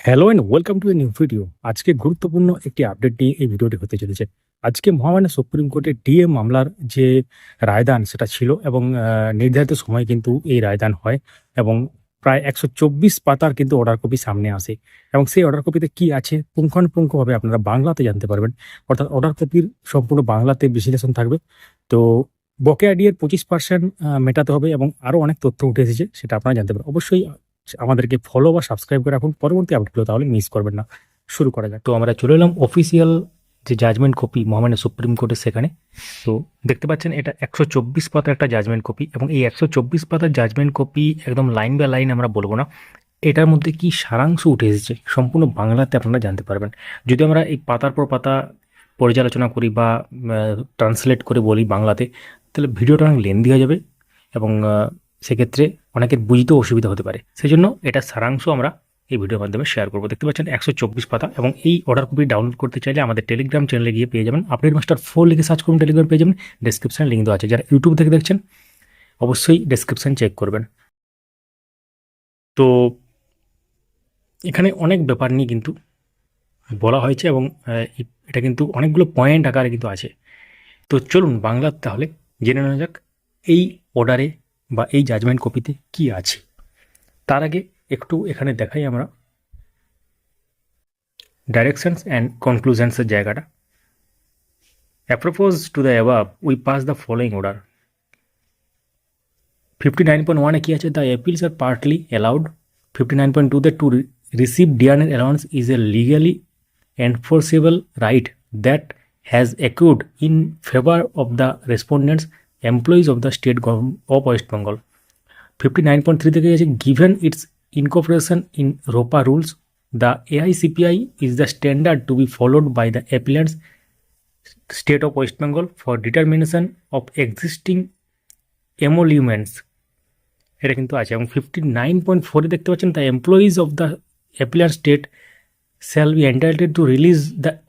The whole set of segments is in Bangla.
Hello and welcome to a new video. আজকে গুরুত্বপূর্ণ একটি আপডেট নিয়ে এই ভিডিওটি হতে চলেছে। আজকে মহামান্য সুপ্রিম কোর্টের ডিএ মামলার যে রায়দান সেটা ছিল এবং নির্ধারিত সময়ে কিন্তু এই রায়দান হয় এবং প্রায় ১২৪ পাতার কিন্তু অর্ডার কপি সামনে আসে এবং সেই অর্ডার কপিতে কি আছে পুঙ্খানুপুঙ্খভাবে আপনারা বাংলাতে জানতে পারবেন। অর্থাৎ অর্ডার কপির সম্পূর্ণ বাংলাতে বিশ্লেষণ থাকবে। তো বকেয়া ডিএর 25% মেটাতে হবে এবং আরও অনেক তথ্য উঠে এসেছে, সেটা আপনারা জানতে পারবেন। অবশ্যই আমাদেরকে ফলো বা সাবস্ক্রাইব করে রাখুন, পরবর্তী আপডেটগুলো তাহলে মিস করবেন না। শুরু করা যাক। তো আমরা চলে এলাম অফিসিয়াল যে জাজমেন্ট কপি মহামান্য সুপ্রিম কোর্টের, সেখানে। তো দেখতে পাচ্ছেন এটা ১২৪ পাতার একটা জাজমেন্ট কপি এবং এই ১২৪ পাতার জাজমেন্ট কপি একদম লাইন বাই লাইন আমরা বলবো না, এটার মধ্যে কি সারাংশ উঠে এসেছে সম্পূর্ণ বাংলাতে আপনারা জানতে পারবেন। যদি আমরা এই পাতার পর পাতা পর্যালোচনা করি বা ট্রান্সলেট করে বলি বাংলাতে, তাহলে ভিডিওটা অনেক লেন্দি হয়ে যাবে এবং সেক্ষেত্রে অনেকের বুঝতেও অসুবিধা হতে পারে। সেই জন্য এটা সারাংশ আমরা এই ভিডিওর মাধ্যমে শেয়ার করবো। দেখতে পাচ্ছেন ১২৪ পাতা এবং এই অর্ডার কপি ডাউনলোড করতে চাইলে আমাদের টেলিগ্রাম চ্যানেলে গিয়ে পেয়ে যাবেন। আপডেট মাস্টার 4 লিখে সার্চ করুন, টেলিগ্রাম পেয়ে যাবেন। ডেসক্রিপশানে লিঙ্ক দেওয়া আছে। যারা ইউটিউব থেকে দেখছেন অবশ্যই ডেসক্রিপশান চেক করবেন। তো এখানে অনেক ব্যাপার নিয়ে কিন্তু বলা হয়েছে এবং এটা কিন্তু অনেকগুলো পয়েন্ট আকারে কিন্তু আছে। তো চলুন বাংলার তাহলে জেনে নেওয়া যাক এই অর্ডারে বা এই জাজমেন্ট কপিতে কি আছে। তার আগে একটু এখানে দেখাই আমরা ডাইরেকশনস অ্যান্ড কনক্লুশনসের জায়গাটা। Apropos to the above we pass the following order. 59.1 কি আছে? The appeals are partly allowed. 59.2 to receive DRN allowance is a legally enforceable right that has accrued in favor of the respondents employees of the state government of West Bengal. 59.3 থেকে আছে given its incorporation in ROPA rules, the AICPI is the standard to be followed by the appellants state of West Bengal for determination of existing emoluments. এটা কিন্তু আছে। এবং 59.4 দেখতে পাচ্ছেন the employees of the appellant state shall be entitled to release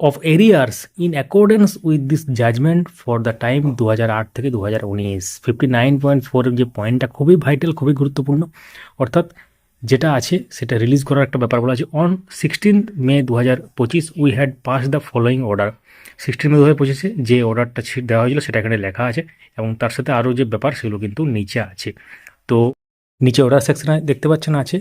of arrears in accordance with this judgment for the time 2008 থেকে 2019। 59.4 যে পয়েন্টটা খুবই ভাইটাল, খুবই গুরুত্বপূর্ণ। অর্থাৎ যেটা আছে সেটা রিলিজ করার একটা ব্যাপার বলা আছে। On 16 May 2025 we had pass the following order. 16 মে 2025 যে অর্ডারটা দেওয়া হয়েছিল সেটা এখানে লেখা আছে এবং তার সাথে আরও যে ব্যাপার সেগুলো কিন্তু নিচে আছে। তো নিচে অর্ডার সেকশনে দেখতে পাচ্ছেন আছে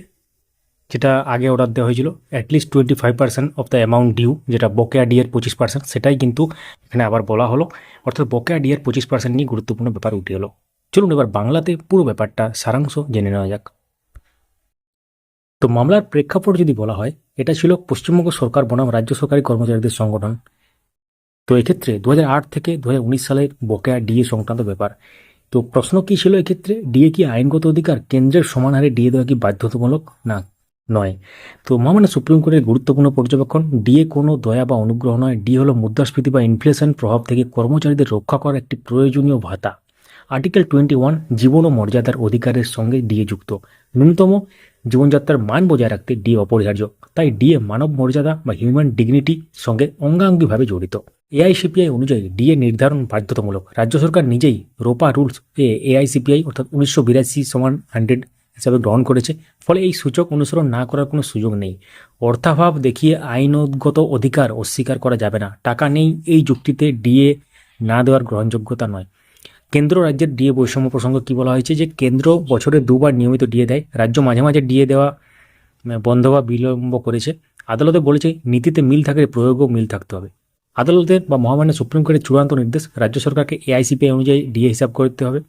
যেটা আগে অর্ডার দেওয়া হয়েছিল at least 25% of the amount due, যেটা বকেয়া ডিএর 25%, সেটাই কিন্তু এখানে আবার বলা হলো। অর্থাৎ বকেয়া ডিএর 25% নিয়ে গুরুত্বপূর্ণ ব্যাপার উঠে এলো। চলুন এবার বাংলাতে পুরো ব্যাপারটা সারাংশ জেনে নেওয়া যাক। তো মামলার প্রেক্ষাপট যদি বলা হয়, এটা ছিল পশ্চিমবঙ্গ সরকার বনাম রাজ্য সরকারি কর্মচারীদের সংগঠন। তো এক্ষেত্রে 2008 থেকে 2019 সালের বকেয়া ডিএ সংক্রান্ত ব্যাপার। তো প্রশ্ন কী ছিল এক্ষেত্রে? ডিএ কি আইনগত অধিকার? কেন্দ্রের সমান হারে ডিএ দেওয়া কি বাধ্যতামূলক? না, নয়। তো মহামান্য সুপ্রিম কোর্টের গুরুত্বপূর্ণ পর্যবেক্ষণ, ডিএ কোনো দয়া বা অনুগ্রহ নয়। ডিএ হলো মুদ্রাস্ফীতি বা ইনফ্লেশন প্রভাব থেকে কর্মচারীদের রক্ষা করার একটি প্রয়োজনীয় ভাতা। আর্টিকেল 21 জীবন ও মর্যাদার অধিকারের সঙ্গে ডিএ যুক্ত। ন্যূনতম জীবনযাত্রার মান বজায় রাখতে ডিএ অপরিহার্য। তাই ডিএ মানব মর্যাদা বা হিউম্যান ডিগনিটির সঙ্গে অঙ্গাঙ্গিভাবে জড়িত। এআইসিপিআই অনুযায়ী ডিএ নির্ধারণ বাধ্যতামূলক। রাজ্য সরকার নিজেই রোপা রুলস এআইসিপিআই অর্থাৎ 1982 হিসাবে গ্রহণ করেছে। ফলে এই সূচক অনুসরণ না করার কোনো সুযোগ নেই। অর্থাভাব দেখিয়ে আইনগত অধিকার অস্বীকার করা যাবে না। টাকা নেই এই যুক্তিতে ডিএ না দেওয়ার গ্রহণযোগ্যতা নয়। কেন্দ্র রাজ্যের ডিএ বৈষম্য প্রসঙ্গে কী বলা হয়েছে? যে কেন্দ্র বছরে 2 বার নিয়মিত ডিএ দেয়, রাজ্য মাঝে মাঝে ডিএ দেওয়া বন্ধ বা বিলম্ব করেছে। আদালতে বলেছে নীতিতে মিল থাকলে প্রয়োগও মিল থাকতে হবে। আদালতের বা মহামান্য সুপ্রিম কোর্টের চূড়ান্ত নির্দেশ, রাজ্য সরকারকে এআইসিপিআই অনুযায়ী ডিএ হিসাব করতে হবে।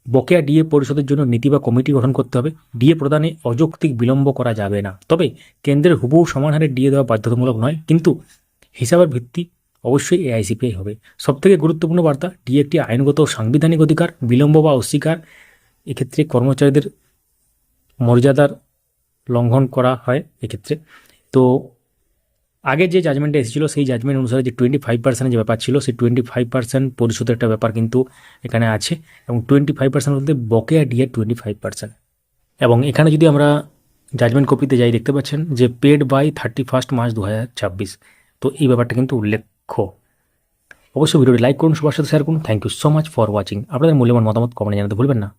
বকেয়া ডিএ পরিশোধের জন্য নীতি বা কমিটি গঠন করতে হবে। ডিএ প্রদানে অযৌক্তিক বিলম্ব করা যাবে না। তবে কেন্দ্রের হুবহু সমান হারে ডিএ দেওয়া বাধ্যতামূলক নয়, কিন্তু হিসাবের ভিত্তি অবশ্যই এআইসিপিআই হবে। সবথেকে গুরুত্বপূর্ণ বার্তা, ডিএ একটি আইনগত সাংবিধানিক অধিকার। বিলম্ব বা অস্বীকার এক্ষেত্রে কর্মচারীদের মর্যাদার লঙ্ঘন করা হয় এক্ষেত্রে। তো আগে যে জাজমেন্টে এসেছিলো সেই জাজমেন্ট অনুসারে যে 25% যে ব্যাপার ছিল, সেই 25% পরিশোধের একটা ব্যাপার কিন্তু এখানে আছে এবং 25% বলতে বকেয়া ডিএ 25%। এবং এখানে যদি আমরা জাজমেন্ট কপিতে যাই, দেখতে পাচ্ছেন যে পেড বাই 31 মার্চ 2026। তো এই ব্যাপারটা কিন্তু উল্লেখ্য। অবশ্যই ভিডিওটি লাইক করুন, সবার সাথে শেয়ার করুন। Thank you so much for watching. আপনাদের মূল্যবান মতামত কমেন্টে জানাতে ভুলবেন না।